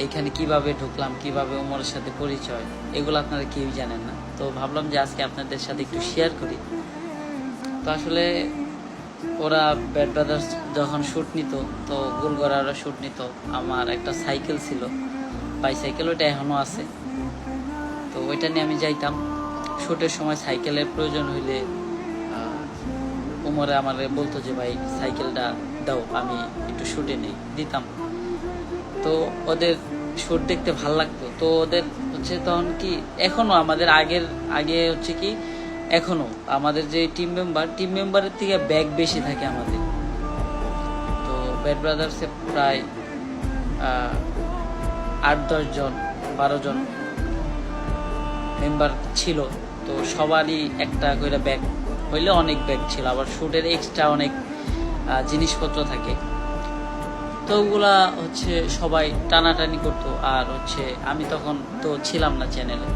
এখানে কিভাবে ঢুকলাম, কিভাবে ওমরের সাথে পরিচয়, এগুলো আপনারা কেউই জানেন না। তো ভাবলাম যে আজকে আপনাদের সাথে একটু শেয়ার করি। তো আসলে ওরা ব্যাড ব্রাদার্স যখন শ্যুট নিত, তো গোলগড়া ওরা শ্যুট নিত, আমার একটা সাইকেল ছিল, বাইসাইকেল, ওইটা এখনও আছে। তো ওইটা নিয়ে আমি যাইতাম শ্যুটের সময়। সাইকেলের প্রয়োজন হইলে ওমরে আমারে বলতো যে ভাই সাইকেলটা দাও, আমি একটু শ্যুটে নেই, দিতাম। তো ওদের শ্যুট দেখতে ভাল লাগতো। তো ওদের হচ্ছে তখন কি, এখনো আমাদের আগে হচ্ছে কি, এখনো আমাদের যে টিম মেম্বারের থেকে ব্যাগ বেশি থাকে আমাদের। তো ব্যাড ব্রাদার্সে প্রায় 8-10 জন 12 জন মেম্বার ছিল। তো সবারই একটা করে ব্যাগ হইলে অনেক ব্যাগ ছিল, আবার শ্যুটের এক্সট্রা অনেক জিনিসপত্র থাকে। তো ওগুলা হচ্ছে সবাই টানাটানি করতো। আর হচ্ছে আমি তখন তো ছিলাম না চ্যানেলে।